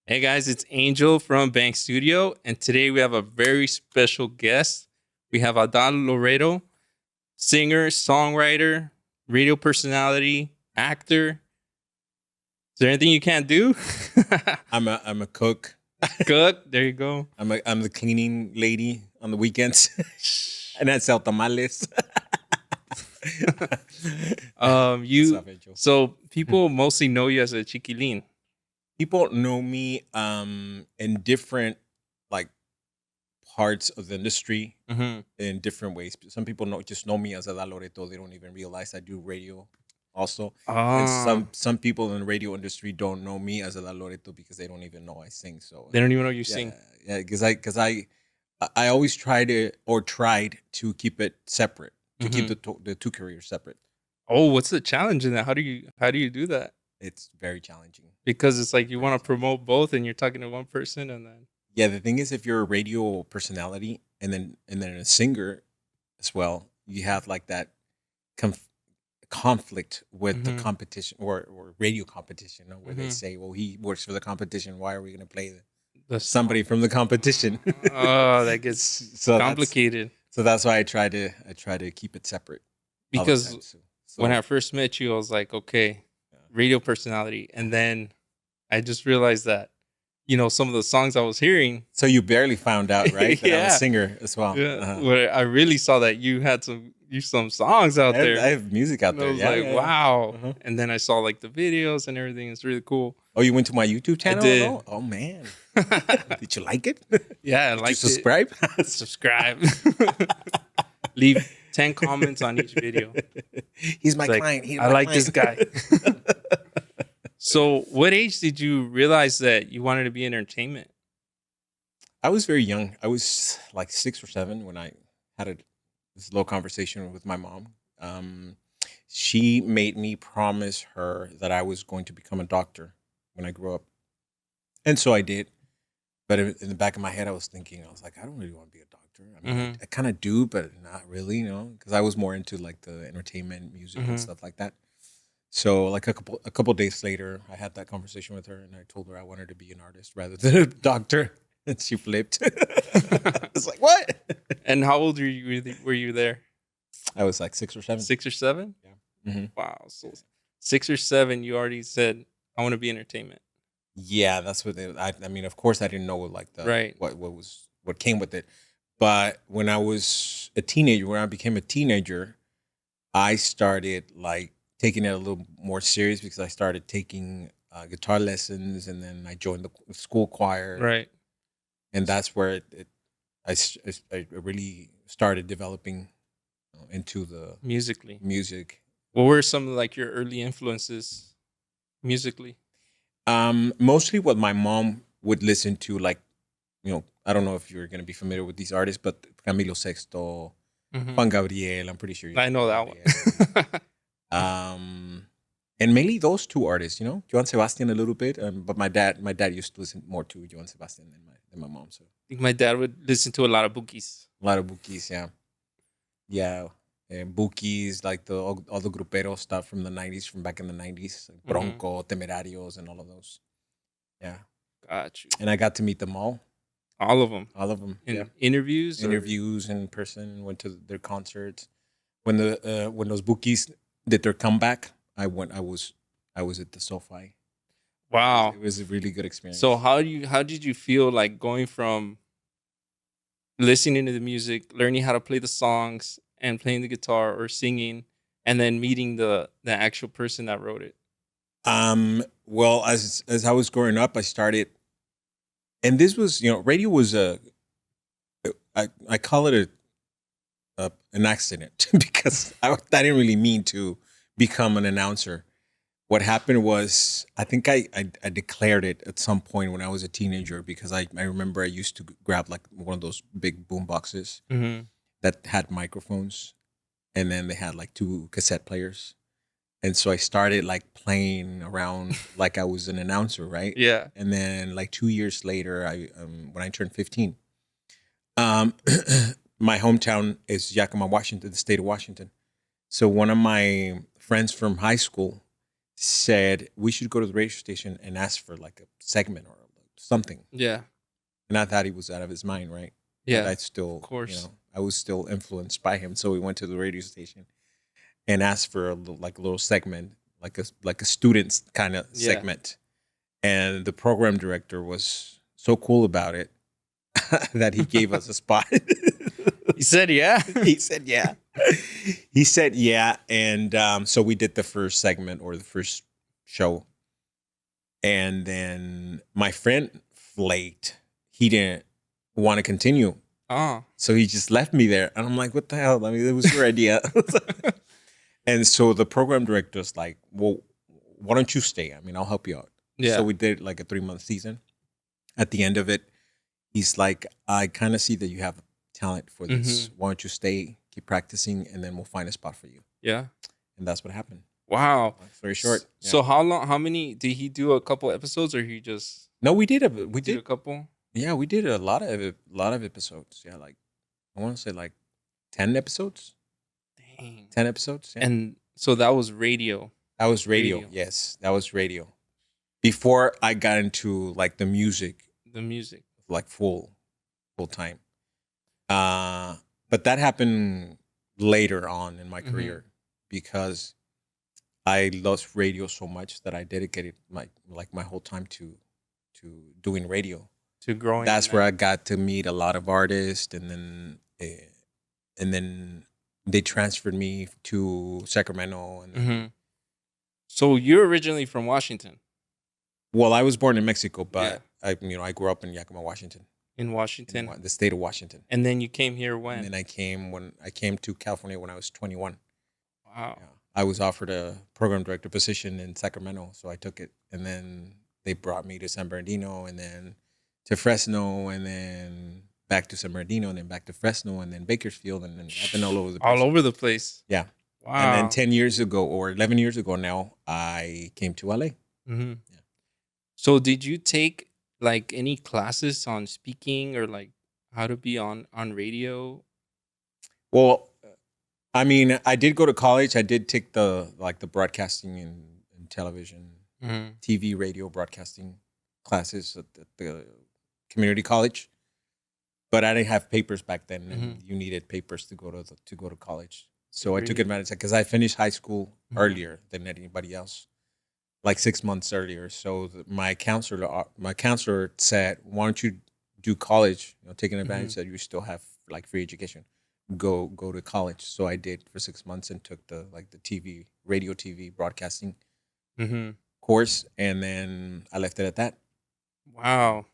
Hey guys, it's Angel from Bank Studio, and today we have a very special guest. We have Adal Loreto, singer, songwriter, radio personality, actor. Is there anything you can't do? I'm a cook. Cook. There you go. I'm the cleaning lady on the weekends, and I sell tamales. um, What's you. up, Angel? So people mostly know you as a chiquilin. People know me in different like parts of the industry Mm-hmm. in different ways. Some people know me as Adal Loreto. They don't even realize I do radio also. And Oh, some people in the radio industry don't know me as Adal Loreto because they don't even know I sing. So they don't even know you yeah, sing. yeah, because I always tried to keep it separate, to keep Mm-hmm. the two careers separate. Oh, what's the challenge in that? How do you do that? It's very challenging. Because it's like you Very want to challenging. promote both, and you're talking to one person, and then Yeah, the thing is, if you're a radio personality and then a singer as well, you have like that conf- conflict with the mm-hmm. competition or radio competition, you know, where they Mm-hmm. say, "Well, he works for the competition. Why are we going to play The somebody song. from the competition?" Oh, that gets so that's complicated. so that's why I try to keep it separate all the Because time. So when I so first met you, I was like, okay, yeah. radio personality. And then I just realized that, some of the songs I was hearing, So you barely found out, right, that I'm a yeah, singer as well. yeah, where I really saw that you had some songs I out have, I there. have music out And I there. was Yeah, like, yeah, yeah. wow. Uh-huh. And then I saw like the videos and everything. It's really cool. Oh, you went to my YouTube I channel? did. No? Oh man, did you like it? Yeah, I Did you liked it. subscribe? Subscribe. Leave 10 comments on each video. He's It's my like, client. He's I my like this client. guy. So, what age did you realize that you wanted to be in entertainment? I was very young. I was like 6 or 7 when I had this little conversation with my mom. Um, she made me promise her that I was going to become a doctor when I grew up, and so I did. But in the back of my head, I was like, I don't really want to be a doctor. I mean, Mm-hmm. I kind of do, but not really, because I was more into like the entertainment, music, and Mm-hmm. stuff like that. So, like a couple days later, I had that conversation with her, and I told her I wanted to be an artist rather than a doctor, and she flipped. I was like, "What?" And how old were you there? I was like 6 or 7. 6 or 7? Yeah. Wow. So 6 or 7, you already said, I want to be entertainment. Yeah, that's what I mean, of course, I didn't know like the Right. what came with it, but when I was a teenager, when I became a teenager, I started like taking it a little more serious because I started taking guitar lessons, and then I joined the school choir, Right. and that's where I really started developing into the Musically. music. What were some of like your early influences musically? Mostly what my mom would listen to, like, I don't know if you're gonna be familiar with these artists, but Camilo Sexto, Mm-hmm. Juan Gabriel. I'm pretty sure you know I know Juan that Gabriel. one. And mainly those two artists, Joan Sebastian a little bit. But my dad used to listen more to Joan Sebastian than my mom. So I think my dad would listen to a lot of bookies. a lot of bookies, yeah, yeah, bookies like all the grupero stuff from the '90s, from back in the '90s, like Mm-hmm. Bronco, Temerarios, and all of those. Yeah, Got you. and I got to meet them All of them all of them. Yeah, in interviews or interviews in person, went to their concerts. When those bookies did their comeback, I went. I was at the SoFi. It was, wow. it was a really good So experience. how did you feel like going from listening to the music, learning how to play the songs and playing the guitar or singing, and then meeting the actual person that wrote it? Well, as I was growing up, I started, and this was, radio was I call it an accident because I didn't really mean to become an announcer. What happened was, I think I declared it at some point when I was a teenager, because I remember I used to grab like one of those big boom boxes Mm-hmm. that had microphones, and then they had like two cassette players. And so I started like playing around like I was an announcer, right? Yeah. And then like 2 years later, when I turned 15, um, my hometown is Yakima, Washington, the state of Washington. So one of my friends from high school said we should go to the radio station and ask for like a segment or something. Yeah. And I thought he was out of his mind, right? Yeah. But I Of still, course. I was still influenced by him. So we went to the radio station and asked for a little segment, like a student's kind of Yeah. segment. And the program director was so cool about it that he gave us a spot. You said yeah. He said yeah. He said yeah, and so we did the first segment or the first show, and then my friend flaked. He didn't want to continue, Oh. so he just left me there, and I'm like, "What the hell? I mean, it was your idea." And so the program director's like, "Well, why don't you stay? I mean, I'll help you out." Yeah. So we did like a 3-month season. At the end of it, he's like, "I kind of see that you have talent for this. Why don't you stay, keep practicing, and then we'll find a spot for you." Yeah. And that's what happened. Wow. It's very short. So how long? How many did he do? A couple episodes, or he just No, we did did a couple? yeah, we did a lot of episodes. Yeah, like I want to say like 10 episodes. Dang. 10 episodes. Yeah. And so that was radio. That was radio. radio. Yes, that was radio. Before I got into like the music, The music. like full time. But that happened later on in my career because I loved radio so much that I dedicated my whole time to doing radio. To growing. That's where I got to meet a lot of artists, and then they transferred me to Sacramento. And So you're originally from Washington. well, I was born in Mexico, but I grew up in Yakima, Washington, In Washington. in the state of Washington. And then you came here when? And then I came to California when I was 21. Wow. Yeah. I was offered a program director position in Sacramento, so I took it. And then they brought me to San Bernardino, and then to Fresno, and then back to San Bernardino, and then back to Fresno, and then Bakersfield, and then I've been all over the place. All over the place. Yeah. Wow. And then 10 years ago or 11 years ago now, I came to LA. Yeah. So did you take like any classes on speaking or like how to be on radio? Well, I mean, I did go to college. I did take the broadcasting and television, TV, radio broadcasting classes at the community college. But I didn't have papers back then, and you needed papers to go to college. So I took advantage of that because I finished high school earlier than anybody else, like 6 months earlier. So my counselor said, "Why don't you do college? Taking advantage that you still have like free education. Go to college." So I did for 6 months and took the radio TV broadcasting course, and then I left it at that. Wow.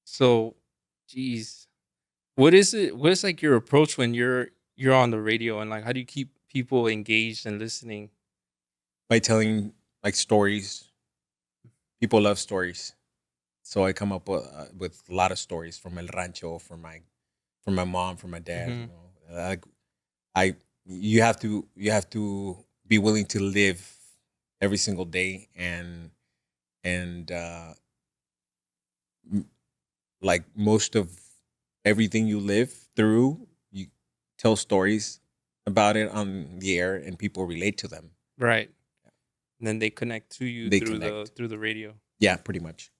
So, geez, what is it? What is like your approach when you're on the radio, and like how do you keep people engaged and listening? By telling like stories. People love stories, so I come up with a lot of stories from El Rancho, from my mom, from my dad. You have to be willing to live every single day, and like most of everything you live through, you tell stories about it on the air, and people relate to them. Right. And then they connect to you through the radio. Yeah, pretty much.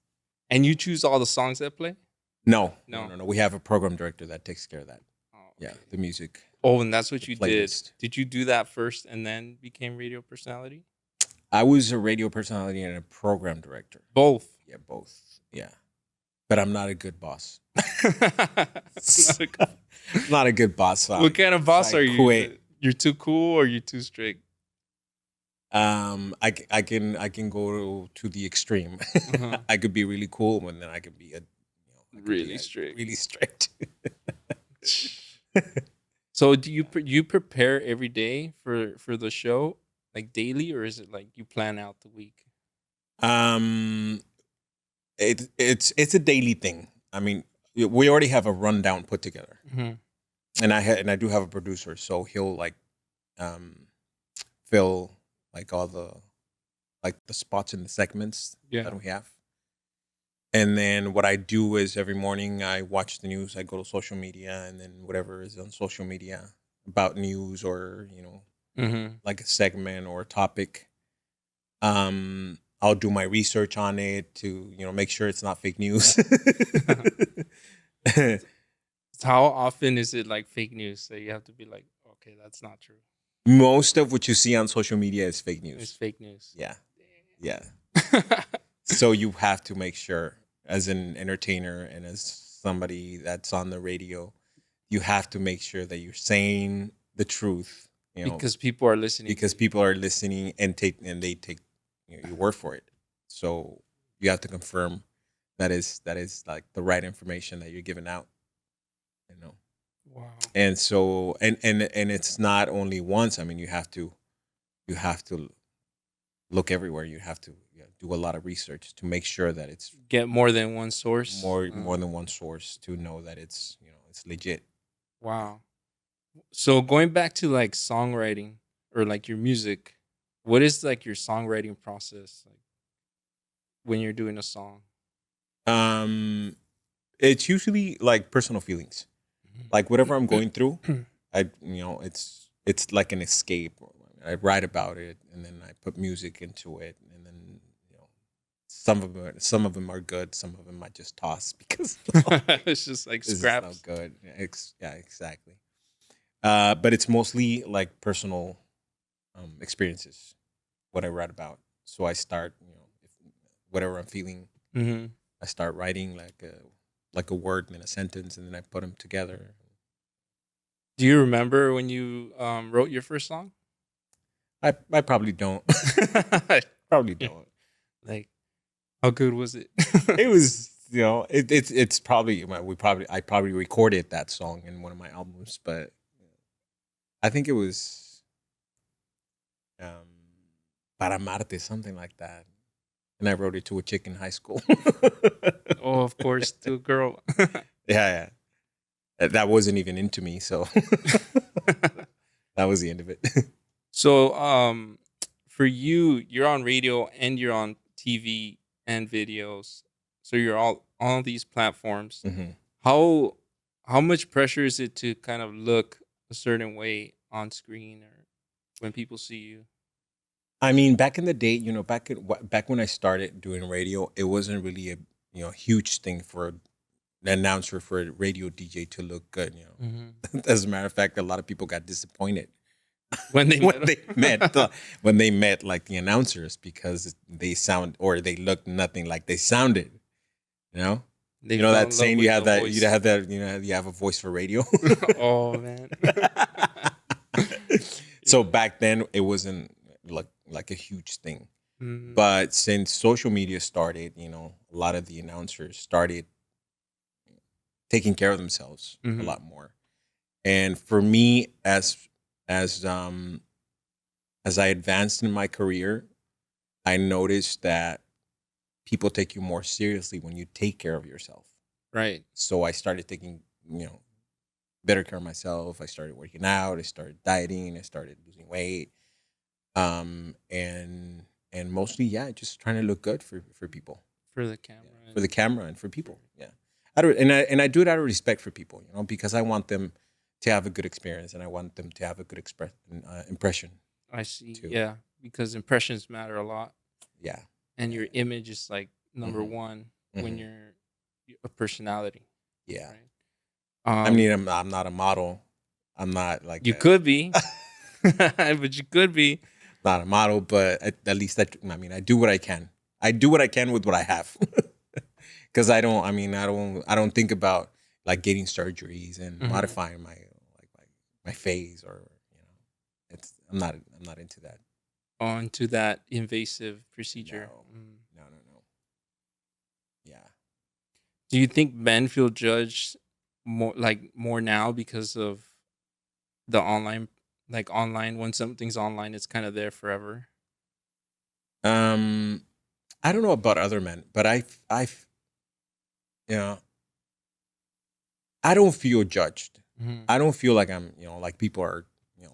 And you choose all the songs that play? No. We have a program director that takes care of that. Oh, okay. Yeah, the music. Oh, and that's what you playlist. did. Did you do that first and then became radio personality? I was a radio personality and a program director. Both. Yeah, both. Yeah. But I'm not a good boss. Not a good boss. What kind of boss are you? You're too cool or you're too strict? I can go to the extreme. I could be really cool, and then I could be really strict. Really strict. So do you prepare every day for the show, like daily, or is it like you plan out the week? It's a daily thing. I mean, we already have a rundown put together, and I do have a producer, so he'll like fill like all the spots in the segments that we have. And then what I do is every morning I watch the news. I go to social media, and then whatever is on social media about news or like a segment or a topic, I'll do my research on it to make sure it's not fake news. How often is it like fake news that you have to be like, okay, that's not true? Most of what you see on social media is fake It's news. fake news. Yeah, yeah. So you have to make sure, as an entertainer and as somebody that's on the radio, you have to make sure that you're saying the truth. Because people are listening Because to you. people are listening and they take your word for it. So you have to confirm that is like the right information that you're giving out. You know, Wow. and so and it's not only once. I mean, you have to look everywhere. You have to do a lot of research to make sure that it's Get more than one source. more than one source to know that it's legit. Wow. So going back to like songwriting or like your music, what is like your songwriting process like when you're doing a song? Um, it's usually like personal feelings, like whatever I'm going through. It's like an escape. I write about it, and then I put music into it, and then some of them are good, some of them I just toss because It's just like this is not scraps. good. Yeah, exactly. But it's mostly like personal experiences, what I write about. So I start, if whatever I'm feeling, Hmm. I start writing like a word and then a sentence, and then I put them together. Do you remember when you wrote your first song? I probably don't. Probably don't. Like, how good was it? It was, it's probably, well, I probably recorded that song in one of my albums, but I think it was um Para Marte, something like that. And I wrote it to a chick in high school. Oh, of course, to a girl. Yeah, yeah. That wasn't even into me, so that was the end of it. So, for you, you're on radio and you're on TV and videos. So you're all these platforms. Hmm. How how much pressure is it to kind of look a certain way on screen or when people see you? I mean, back in the day, back when I started doing radio, it wasn't really a huge thing for an announcer, for a radio DJ to look good. Hmm. As a matter of fact, a lot of people got disappointed When they when met they him. met like the announcers, because they sound, or they looked nothing like they sounded. You know, They you know fell that in love saying, you with have the that you voice. have that you have a voice for radio. Oh man. So Yeah. back then it wasn't like a huge thing. Mhm. But since social media started, a lot of the announcers started taking care of themselves a Mhm. lot more. And for me, as um as I advanced in my career, I noticed that people take you more seriously when you take care of yourself. Right. So I started taking, better care of myself. I started working out. I started dieting. I started losing weight. And mostly, yeah, just trying to look good for people. For the Yeah, camera for the and camera and for for people. Yeah, and I do it out of respect for people, because I want them to have a good experience, and I want them to have a good impression I see. too. Yeah, because impressions matter a lot, Yeah, and yeah, your image is like number hmm one when hmm you're a personality, yeah. right? I Um, mean, I'm not a model. I'm not like you could be, but you could be. not a model, but at least I mean, I do what I can. I do what I can with what I have, because I don't. I mean, I don't think about like getting surgeries and Mhm. modifying my face, or it's I'm not into that. Onto that invasive procedure. No, Mm. no, no, no. Yeah. Do you think men feel judged more now because of the online, like online when something's online, it's kind of there forever? Um, I don't know about other men, but you know, I don't feel judged. Mhm. I don't feel like I'm, like people are,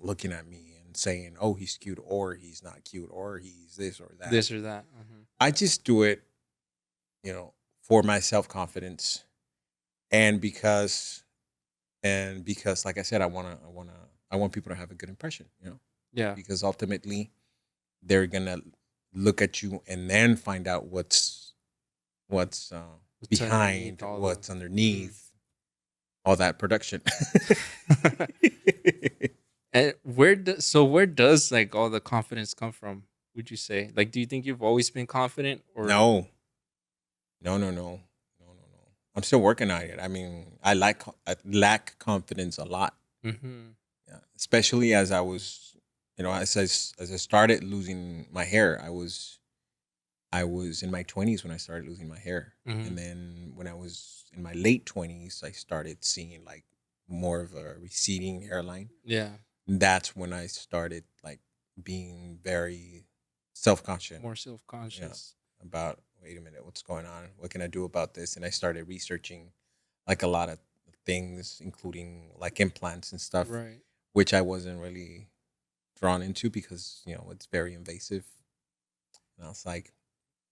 looking at me and saying, "Oh, he's cute," or "He's not cute," or "He's this or that." This or that. Mhm. I just do it, for my self confidence, and because, like I said, I want people to have a good impression, Yeah. because ultimately they're gonna look at you and then find out what's What's underneath behind, all the. what's underneath all that production. And where does like all the confidence come from? Would you say? Like, do you think you've always been confident, or No, no. I'm still working on it. I mean, I lack confidence a lot. Mhm. Yeah. Especially as I was, as I started losing my hair, I was in my 20s when I started losing my hair, and Mhm. then when I was in my late 20s, I started seeing like more of a receding hairline. Yeah, That's when I started like being very self conscious. more Yeah, self-conscious. about wait a minute, what's going on? What can I do about this? And I started researching like a lot of things, including like implants and stuff, Right. which I wasn't really drawn into because it's very invasive. And I was like,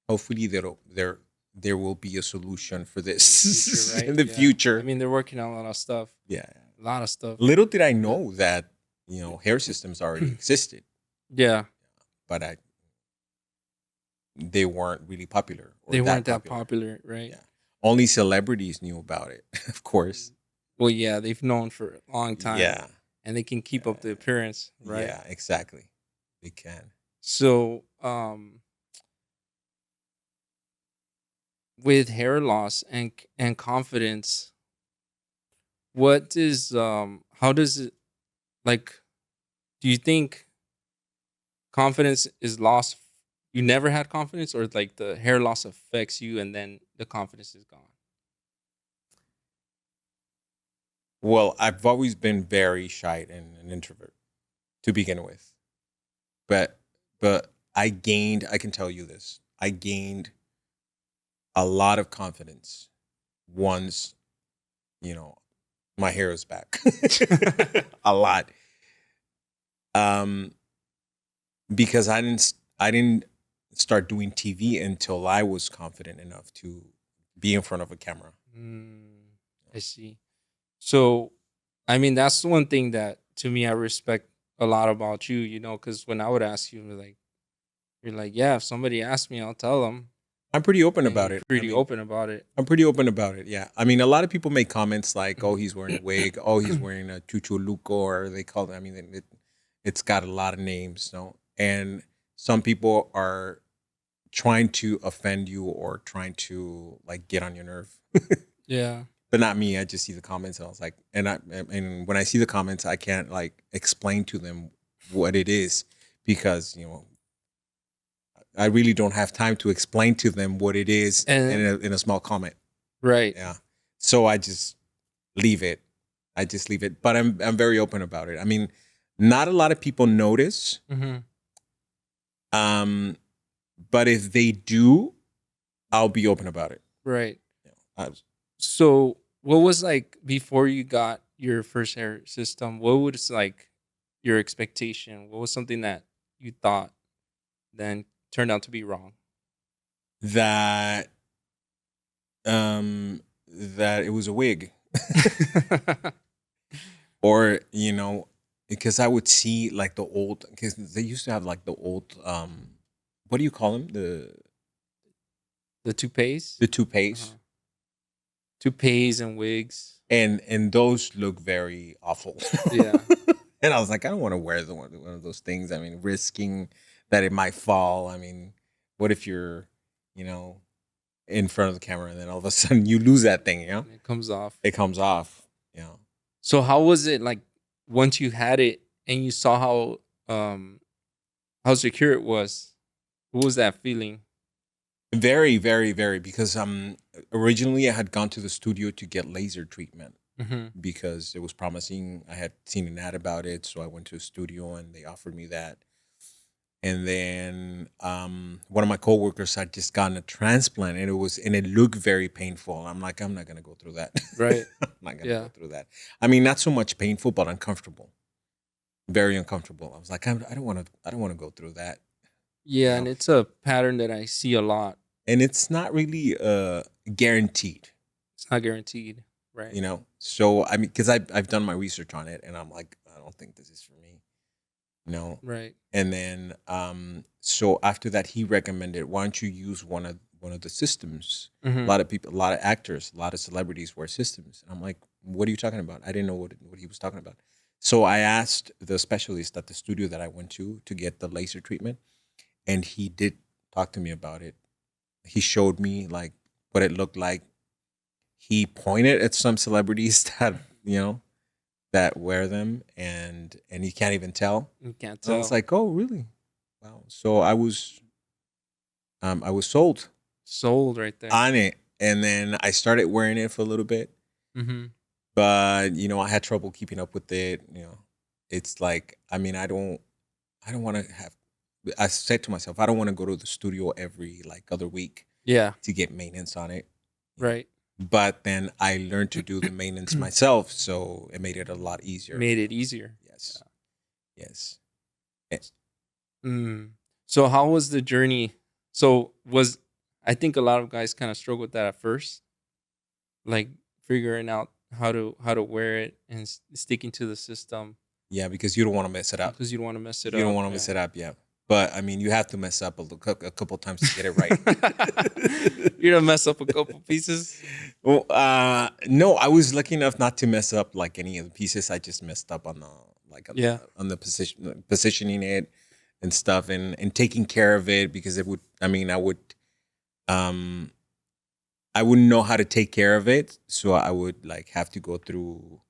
hopefully there will be a solution for In the future, this right? in the Yeah. I future. mean, they're working on a lot of stuff. Yeah. A lot of stuff. Little did I But know that hair systems already existed, yeah, but they weren't really popular or they that weren't that popular. popular, right? Yeah. Only celebrities knew about it, of course. Well, yeah, they've known for a long time, Yeah. and they can keep up the Uh, appearance, right? yeah, exactly. They can. So, with hair loss and confidence, what is how does it, like, do you think confidence is lost? You never had confidence, or like the hair loss affects you and then the confidence is gone? Well, I've always been very shy and an introvert to begin with. But I can tell you this. I gained a lot of confidence once, you know, my hair is back. A lot. Um because I didn't start doing TV until I was confident enough to be in front of a camera. Mm, I see. So, I mean, that's the one thing that to me I respect a lot about you, because when I would ask you, like, you're like, yeah, if somebody asks me, I'll tell them, I'm pretty open and about you're it. I pretty mean, open about it. I'm pretty open about it. Yeah. I mean, a lot of people make comments like, "Oh, he's wearing a wig. Oh, he's Mhm. wearing a chuchuluco," or they call it. I mean, it's got a lot of names, and some people are trying to offend you or trying to like get on your nerve, Yeah. but not me. I just see the comments and I was like, and when I see the comments, I can't like explain to them what it is because I really don't have time to explain to them what it is in And a small comment. right. Yeah. So I just leave it. I just leave it. But I'm very open about it. I mean, not a lot of people notice. Hmm. Um, but if they do, I'll be open about it. Right. I, So, what was like before you got your first hair system? What was like your expectation? What was something that you thought then turned out to be wrong? that that it was a wig. Or because I would see like the old, because they used to have like the old what do you call them, The toupees, the toupees, uh-huh. Toupees and wigs. and those look very awful. Yeah. And I was like, I don't want to wear one of those things. I mean, risking that it might fall. I mean, what if you're, you know, in front of the camera and then all of a sudden you lose that thing, And it comes off. It comes off, So how was it like once you had it and you saw how secure it was? What was that feeling? Very, very, very, because originally I had gone to the studio to get laser treatment Hmm. because it was promising. I had seen an ad about it, so I went to a studio and they offered me that. And then one of my coworkers had just gotten a transplant, and it looked very painful. I'm like, I'm not gonna go through that. Right. I'm not gonna go Yeah. through that. I mean, not so much painful, but uncomfortable, very uncomfortable. I was like, I don't want to. I don't want to go through that. You Yeah, know, and it's a pattern that I see a lot. and it's not really guaranteed. It's not guaranteed, right? So I mean, because I've done my research on it, and I'm like, I don't think this is for me. you know. Right. And then so after that, he recommended, why don't you use one of the systems? A Mm-hmm. lot of people, a lot of actors, a lot of celebrities wear systems. And I'm like, what are you talking about? I didn't know what he was talking about. So I asked the specialist at the studio that I went to get the laser treatment, and he did talk to me about it. He showed me like what it looked like. He pointed at some celebrities that that wear them, and you can't even tell. You can't And I was tell. like, oh, really? Wow. So I was sold Sold right there. on it, and then I started wearing it for a little bit, Mm-hmm. but I had trouble keeping up with it. It's like, I mean, I don't want to have. I said to myself, I don't want to go to the studio every like other week Yeah. to get maintenance on it. Right. But then I learned to do the maintenance myself, so it made it a lot easier. Made it easier. Yes, yes. Eh, Mm. So how was the journey? So was I think a lot of guys kind of struggle with that at first, like figuring out how to wear it and sticking to the system Yeah, because you don't want to mess it up. because you don't want to mess it You don't up. want to mess it up, yeah. But I mean, you have to mess up a couple times to get it right. You're gonna mess up a couple pieces. Well, no, I was lucky enough not to mess up like any of the pieces. I just messed up on the like on, Yeah. the, on the positioning it and stuff, and taking care of it, because it would. I mean, um, I wouldn't know how to take care of it, so I would like have to go through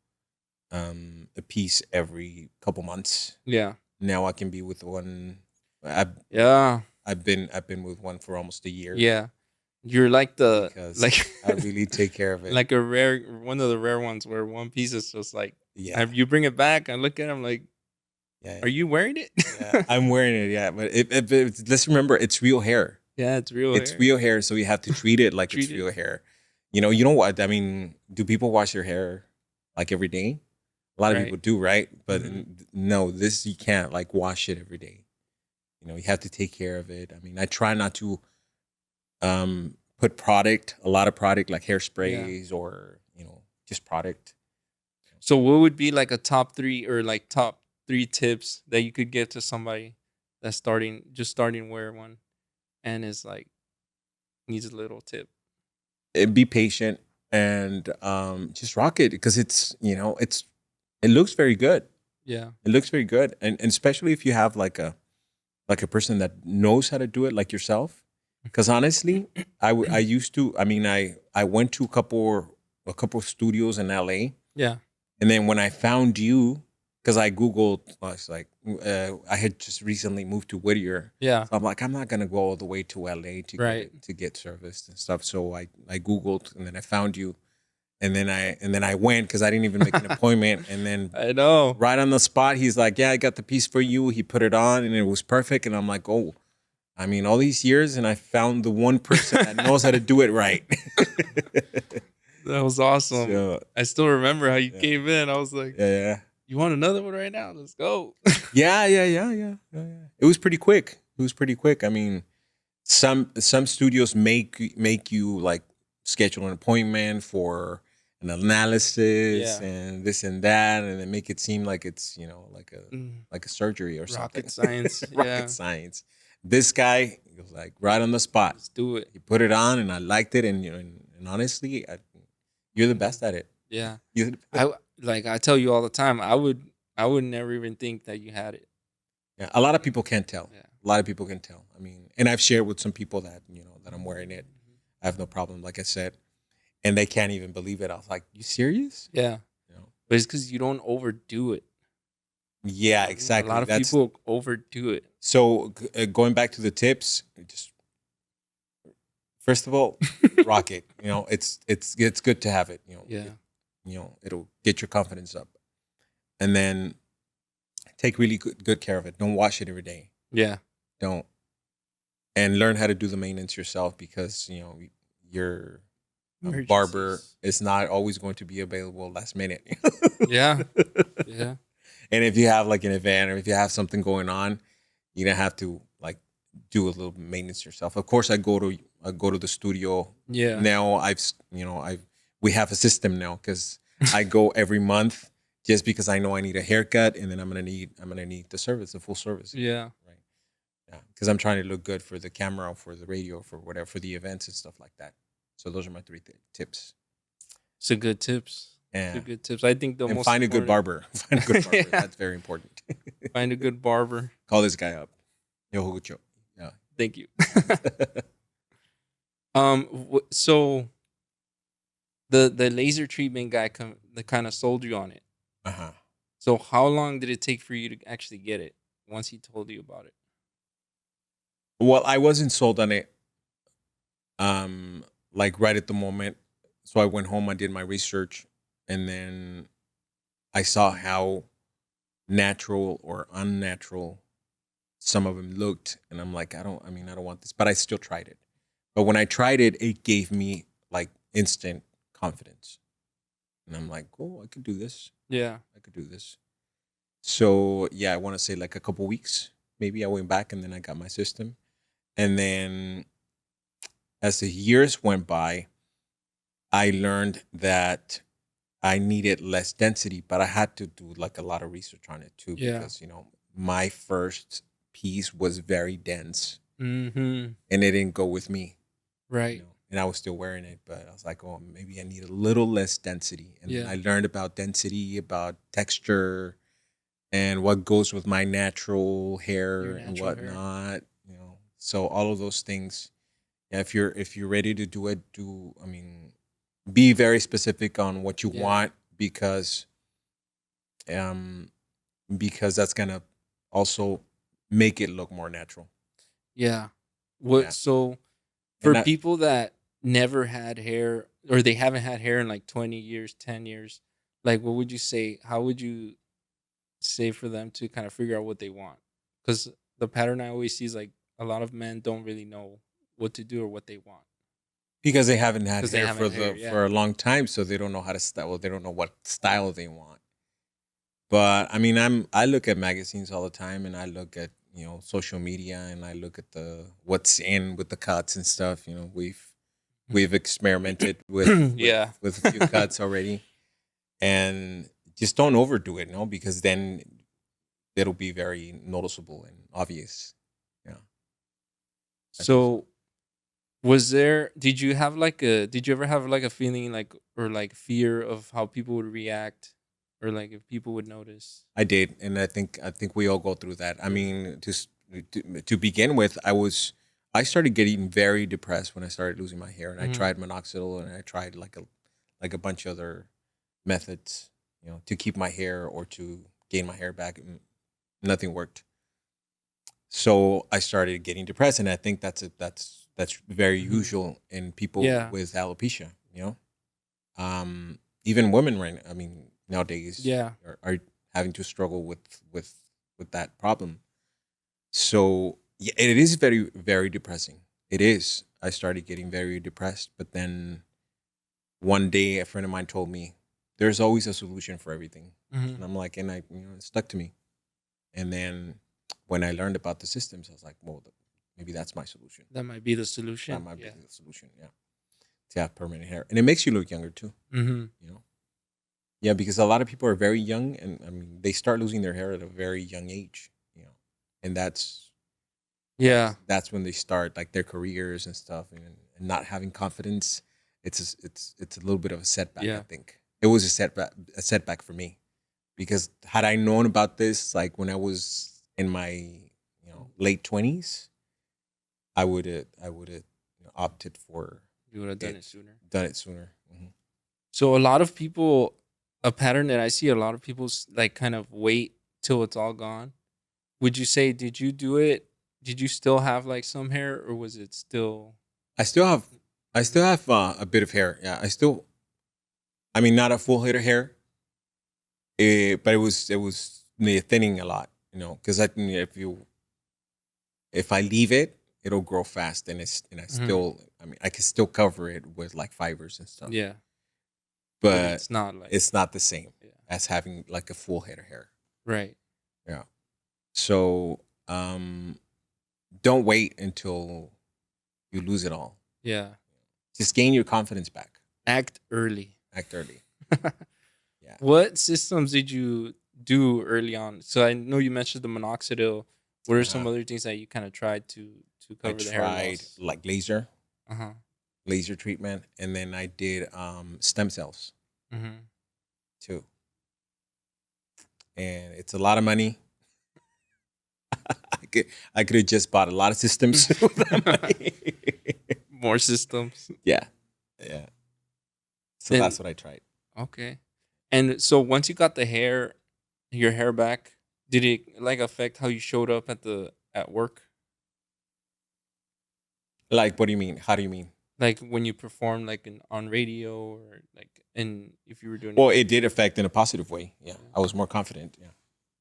a piece every couple months. Yeah. Now I can be with one. I've Yeah. I've been with one for almost a year. Yeah. You're like the Because like I really take care of it. like a rare one of the rare ones where one piece is just like Yeah, you bring it back. I look at him like, yeah, are you wearing it? yeah. I'm wearing it. Yeah, but let's remember, it's real hair. Yeah, it's real. It's hair. real hair, so you have to treat it like it's Treat it. real hair. You know what? I mean, do people wash their hair like every day? A lot of Right. people do, right? But Mhm. no, this you can't like wash it every day. You have to take care of it. I mean, I try not to put a lot of product like hairsprays or just product. So what would be like a top three or like top three tips that you could give to somebody that's starting wear one and is like needs a little tip? And be patient and just rock it, because it looks very good. Yeah. It looks very good, and especially if you have like a person that knows how to do it, like yourself. Because honestly, I used to. I mean, I went to a couple studios in LA, Yeah. and then when I found you, because I googled, I was like, I had just recently moved to Whittier, Yeah. so I'm like, I'm not gonna go all the way to LA to Right. get serviced and stuff. So I googled, and then I found you, and then I went because I didn't even make an appointment, and then I know. right on the spot, he's like, yeah, I got the piece for you. He put it on, and it was perfect. And I'm like, oh, I mean, all these years, and I found the one person that knows how to do it right. That was awesome. So, I still remember how you Yeah. came in. I was like, yeah, you want another one right now? Let's go. yeah. It was pretty quick. I mean, some studios make you like schedule an appointment for an analysis Yeah. and this and that, and then make it seem like it's Mm, like a surgery or something. Rocket science. Rocket Yeah. science. This guy was like right on the spot. Let's do it. He put it on, and I liked it, and and honestly, you're the best at it. Yeah. You're the, I tell you all the time, I would never even think that you had it. yeah, a lot of people can't tell. Yeah. A lot of people can tell. I mean, and I've shared with some people that that I'm wearing it. Mhm. I have no problem, like I said, and they can't even believe it. I was like, "You serious?" Yeah. You know? But it's because you don't overdo it. Yeah, exactly. A lot of people overdo it. So going back to the tips, just first of all, rock it. It's good to have it. Yeah. It'll get your confidence up, and then take really good care of it. Don't wash it every day. Yeah. Don't, and learn how to do the maintenance yourself, because your barber Emergencies. is not always going to be available last minute. Yeah. Yeah. And if you have like an event, or if you have something going on, you don't have to like do a little maintenance yourself. Of course, I go to the studio Yeah. now. We have a system now, because I go every month, just because I know I need a haircut, and then I'm gonna need the service, the full service. Yeah. Right. Yeah. Because I'm trying to look good for the camera, or for the radio, for whatever, for the events and stuff like that. So those are my three tips. So good tips. Yeah. So good tips. I think the And most find a good important. barber. Find a good barber. Yeah. That's very important. Find a good barber. Call this guy up. Yo, Hugucho. Yeah. Thank you. So the laser treatment guy that kind of sold you on it. Uh-huh. So how long did it take for you to actually get it once he told you about it? Well, I wasn't sold on it like right at the moment. So I went home, I did my research, and then I saw how natural or unnatural some of them looked, and I'm like, I don't want this, but I still tried it. But when I tried it, it gave me like instant confidence. And I'm like, oh, I could do this. Yeah. I could do this. So yeah, I want to say like a couple weeks. Maybe I went back, and then I got my system. And then as the years went by, I learned that I needed less density, but I had to do like a lot of research on it too, Yeah. because my first piece was very dense, Mm-hmm. and it didn't go with me. Right. And I was still wearing it, but I was like, oh, maybe I need a little less density. And then Yeah. I learned about density, about texture, and what goes with my natural hair Your and natural hair. whatnot. So all of those things. Yeah, if you're ready to do it, be very specific on what you Yeah. want, because that's gonna also make it look more natural. Yeah. What Yeah. so for And people that never had hair, or they haven't had hair in like 20 years, 10 years, like what would you say? How would you say for them to kind of figure out what they want? Because the pattern I always see is like a lot of men don't really know what to do or what they want. because they haven't had 'Cause they hair haven't had hair, yeah. for a long time, so they don't know how to style. Well, they don't know what style they want. But I look at magazines all the time, and I look at social media, and I look at the what's in with the cuts and stuff. We've experimented with Yeah. with a few cuts already, and just don't overdo it, no, because then it'll be very noticeable and obvious. Yeah. So did you ever have like a feeling like, or like fear of how people would react, or like if people would notice? I did, and I think we all go through that. I mean, to begin with, I started getting very depressed when I started losing my hair, and I Mhm. tried minoxidil, and I tried like a bunch of other methods, to keep my hair or to gain my hair back, and nothing worked. So I started getting depressed, and I think that's very Mhm. usual in people Yeah. with alopecia. Even women, right? I mean, nowadays, Yeah. are having to struggle with that problem. So yeah, it is very, very depressing. It is. I started getting very depressed, but then one day a friend of mine told me there's always a solution for everything, Mhm. and I'm like, and it stuck to me. And then when I learned about the systems, I was like, well, maybe that's my solution. That might be the That solution. might be Yeah. the solution. Yeah, to have permanent hair, and it makes you look younger too. Mm-hmm. Yeah, because a lot of people are very young, and they start losing their hair at a very young age. And Yeah. that's when they start like their careers and stuff, and not having confidence. It's a little bit of a setback. Yeah. I think it was a setback for me, because had I known about this like when I was in my late 20s, I would have opted for You would have done it sooner. done it sooner. Mhm. So a lot of people, a pattern that I see, a lot of people like kind of wait till it's all gone. Would you say, did you do it? Did you still have like some hair, or was it still? I still have a bit of hair. Yeah, not a full head of hair, but it was thinning a lot. Because I think if I leave it, it'll grow fast, and I Mhm. still, I can still cover it with like fibers and stuff. Yeah, but But it's not like, it's not the same yeah, as having like a full head of hair. right. Yeah. So don't wait until you lose it all. Yeah, Just gain your confidence back. act early. Act early. Yeah. What systems did you do early on? So I know you mentioned the minoxidil. What are some Uh-huh. other things that you kind of tried to I cover the hair tried loss? like Uh-huh. laser treatment, and then I did stem cells Mm-hmm. too. And it's a lot of money. I could have just bought a lot of systems with that money. More systems. Yeah. Yeah. So And that's what I tried. okay. And so once you got your hair back, did it like affect how you showed up at work? Like, what do you mean? How do you mean? Like when you performed like on radio or like and if you were doing Well, it did interviews? affect in a positive way. Yeah. Yeah. I was more confident. Yeah.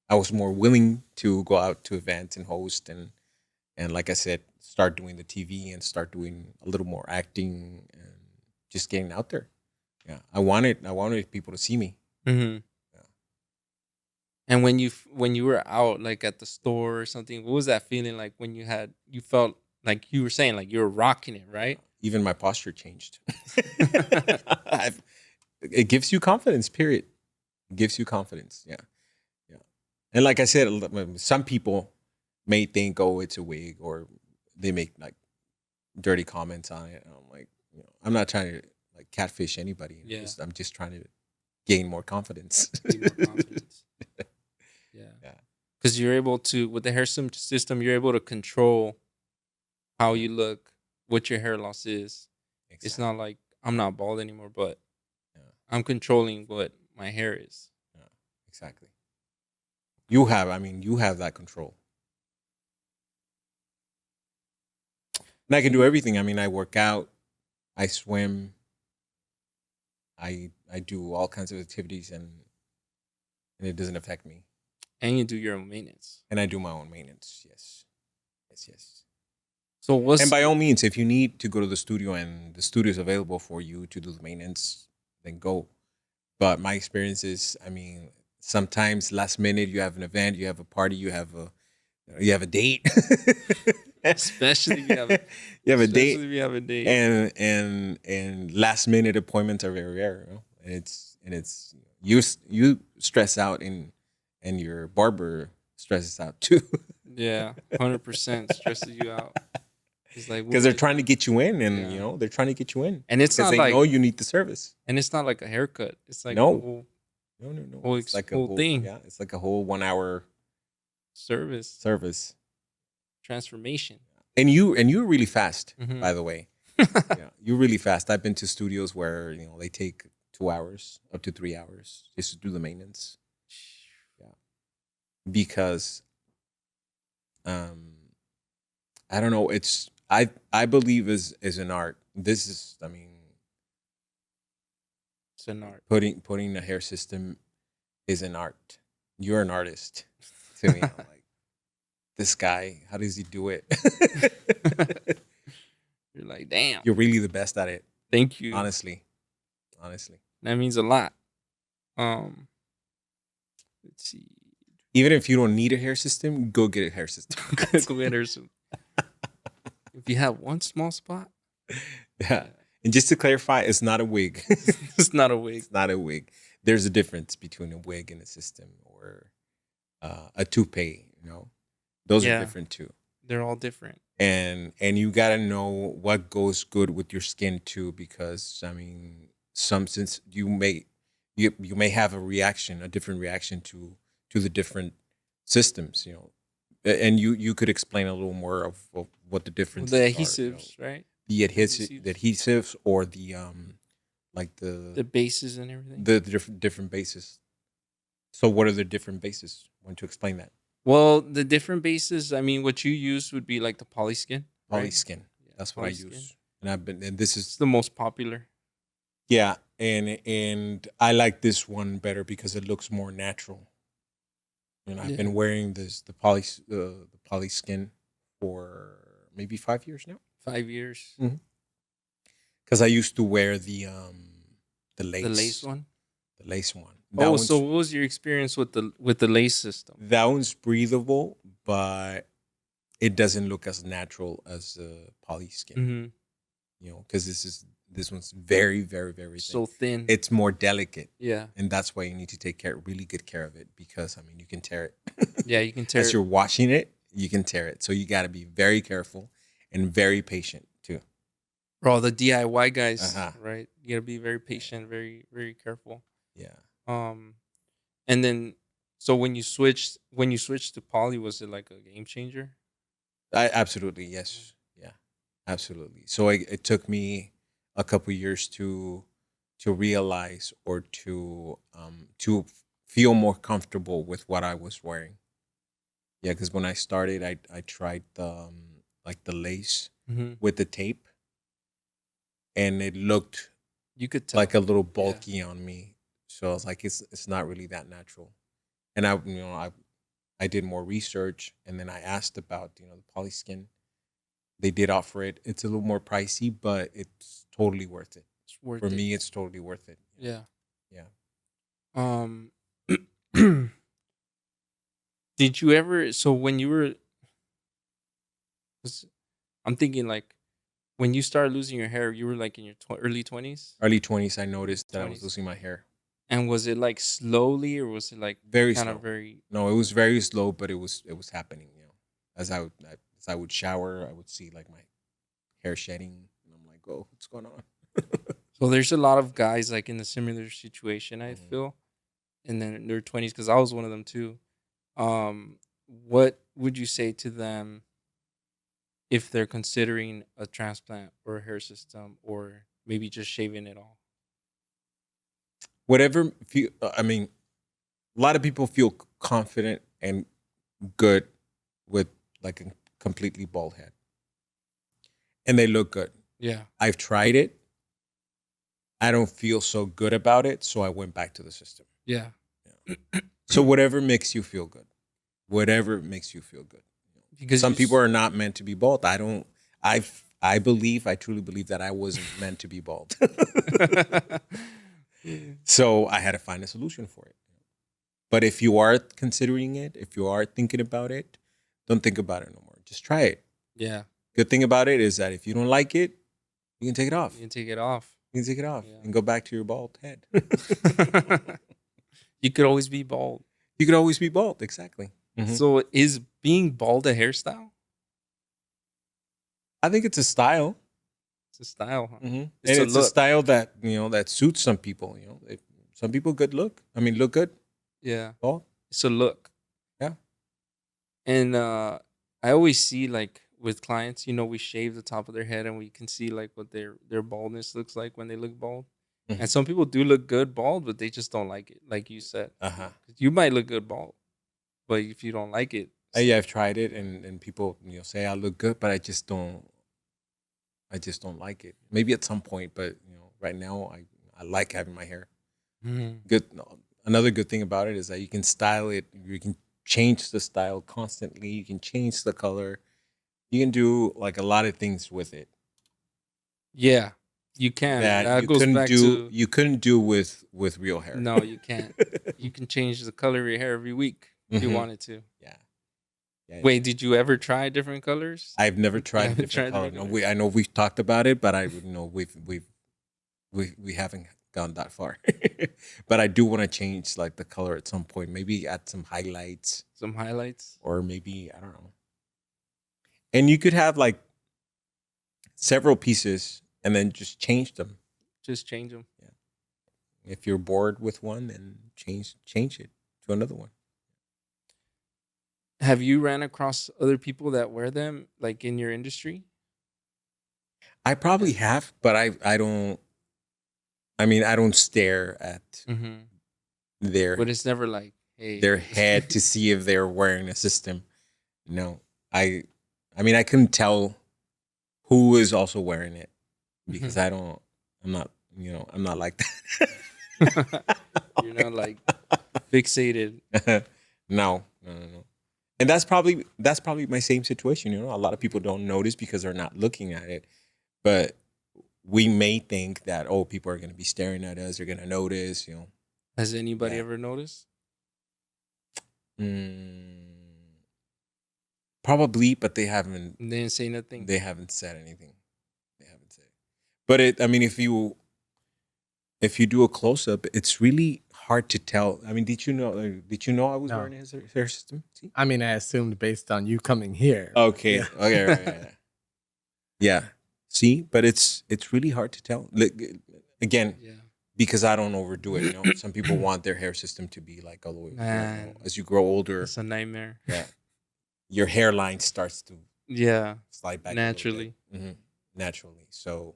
I was more willing to go out to events and host and like I said, start doing the TV and start doing a little more acting and just getting out there. Yeah. I wanted people to see me. Mm-hmm. Yeah. And when you were out like at the store or something, what was that feeling like when you felt like you were saying like you were rocking it, right? Even my posture changed. It gives you confidence, period. It gives you confidence. Yeah. Yeah. And like I said, some people may think, oh, it's a wig, or they make like dirty comments on it. And I'm like, I'm not trying to like catfish anybody. Yeah, I'm just trying to gain more confidence. gain more confidence. Yeah, Yeah. because you're able to with the system, you're able to control how Yeah. you look, what your hair loss is. It's Exactly. not like I'm not bald anymore, but Yeah. I'm controlling what my hair is. Yeah. Exactly. You have that control. And I can do And everything. I mean, I work out, I swim, I do all kinds of activities, and it doesn't affect me. and you do your own maintenance. And I do my own maintenance. Yes. Yes, yes. So And what's by all means, if you need to go to the studio and the studio is available for you to do the maintenance, then go. But my experience is, I mean, sometimes last minute you have an event, you have a party, you have a date. especially if you have You have a especially date, if you have a date. and last minute appointments are very rare. And it's you stress out, and your barber stresses out too. Yeah, 100% stresses you out. It's like Because what they're the trying to get you in, and yeah. they're trying to get you in And it's because not they like know you need the service. a haircut. It's like No, no, no, no. It's like a whole whole, thing. yeah, it's like a whole 1 hour Service service. transformation. And you're really fast, Mhm. by the way. Yeah, you're really fast. I've been to studios where they take 2 hours, up to 3 hours, just to do the maintenance. Yeah, because um, I don't know. I believe is an art. This is, I mean, It's an art. putting a hair system is an art. You're an artist to me. I'm like, this guy, how does he do it? You're like, damn. You're really the best at it, Thank you. honestly. Honestly. That means a lot. Um, let's see. Even if you don't need a hair system, go get a hair system. Go get her some. If you have one small spot, Yeah. And just to clarify, it's not a wig. it's not a wig. It's not a wig. There's a difference between a wig and a system, or a toupee. Those are Yeah, different too. they're all different. And you gotta know what goes good with your skin too, because I mean, some since you may have a different reaction to the different systems. And you could explain a little more of what the Well, the differences are. adhesives, right? The Adhesives. adhesives, or the like The bases and everything. the different bases. So what are the different bases? Want to explain that? Well, the different bases. I mean, what you use would be like the polyskin, right? Polyskin. Yeah, That's what I polyskin. use. And this It's is, the most popular. yeah, and I like this one better because it looks more natural. I've Yeah, been wearing the polyskin for maybe 5 years now. 5 years. Because I used to wear the The lace lace, one. the lace one. Oh, so what was your experience with the lace system? That one's breathable, but it doesn't look as natural as poly skin. Mm-hmm. Because This one's very, very, very thin. So thin. It's more delicate. Yeah. And that's why you need to take really good care of it, because I mean, you can tear it. Yeah, you can tear As it. you're washing it, you can tear it. So you got to be very careful and very patient too. For all the DIY guys, Uh-huh. right? You gotta be very patient, very, very careful. Yeah. Um, and then so when you switched to poly, was it like a game changer? Absolutely. Yes. Yeah. Absolutely. So it took me a couple years to realize, or to feel more comfortable with what I was wearing. Yeah, because when I started, I tried the like the lace Mm-hmm. with the tape, and it looked You could tell. like a little Yeah. bulky on me. So I was like, it's not really that natural. And I did more research, and then I asked about the polyskin. They did offer it. It's a little more pricey, but it's totally worth it. It's worth For it. me, it's totally worth it. Yeah. Yeah. Um, did you ever? So when you were, 'cause I'm thinking like when you started losing your hair, you were like in your early 20s, Early 20s, I noticed that I was 20s, losing my hair. and was it like slowly or was it like Very kind of slow. very? No, it was very slow, but it was happening. As I would shower, I would see like my hair shedding, and I'm like, oh, what's going on? So there's a lot of guys like in a similar situation. I Mhm. feel, and then in their 20s, because I was one of them too. What would you say to them if they're considering a transplant or a hair system or maybe just shaving it all? Whatever. I mean, a lot of people feel confident and good with like a completely bald head, and they look good. Yeah. I've tried it. I don't feel so good about it, so I went back to the system. Yeah. So whatever makes you feel good, whatever makes you feel good. Because Some you people are not meant to be bald. I don't. I truly believe that I wasn't meant to be bald. So I had to find a solution for it. But if you are considering it, if you are thinking about it, don't think about it no more. Just try it. Yeah. Good thing about it is that if you don't like it, you can take it off. You can take it off. You can take it off Yeah. and go back to your bald head. You could always be bald. You could always be bald. Exactly. Mhm. So is being bald a hairstyle? I think it's a style. It's a style, huh? And It's a it's a look. style that that suits some people. Some people look good Yeah. bald. It's a look. Yeah. And I always see like with clients, we shave the top of their head and we can see like what their baldness looks like when they look bald. And some people do look good bald, but they just don't like it, like you said. Uh-huh. You might look good bald, but if you don't like it, Yeah, I've tried it, and people say I look good, but I just don't like it. Maybe at some point, but right now I like having my hair. Mhm. Good. Another good thing about it is that you can style it. You can change the style constantly. You can change the color. You can do like a lot of things with it Yeah, you can. And that that goes back to you couldn't do with real hair. no, you can't. You can change the color of your hair every week if you Mhm. wanted to. Yeah. Yeah. Wait, did you ever try different colors? I've never You tried a haven't different tried color. different No, colors? I know we've talked about it, but we haven't gone that far. But I do want to change like the color at some point. Maybe add some highlights, Some highlights? or maybe I don't know. And you could have like several pieces and then just change them. Just change them. Yeah. If you're bored with one, then change it to another one. Have you ran across other people that wear them like in your industry? I probably have, but I don't. I mean, I don't stare at Mm-hmm. their But it's never like, hey. their head to see if they're wearing a system. No, I I mean, I couldn't tell who is also wearing it because I don't. I'm not. I'm not like that. You're not like fixated. No, no, no, no. And that's probably my same situation. A lot of people don't notice because they're not looking at it, but we may think that people are going to be staring at us. They're going to notice. Has anybody Yeah. ever noticed? Probably, but they haven't. And they didn't say nothing. They haven't said anything. They haven't said. But I mean, if you do a close up, it's really hard to tell. I mean, did you know? Did you know I was No. wearing his hair system? See? I mean, I assumed based on you coming here. Okay. Yeah. Okay. Right, yeah. Yeah. See, but it's really hard to tell. Again, Yeah. because I don't overdo it. You know, some people want their hair system to be like all the way. Man. As you grow older, It's a nightmare. yeah, your hairline starts to Yeah. slide back Naturally. naturally. So,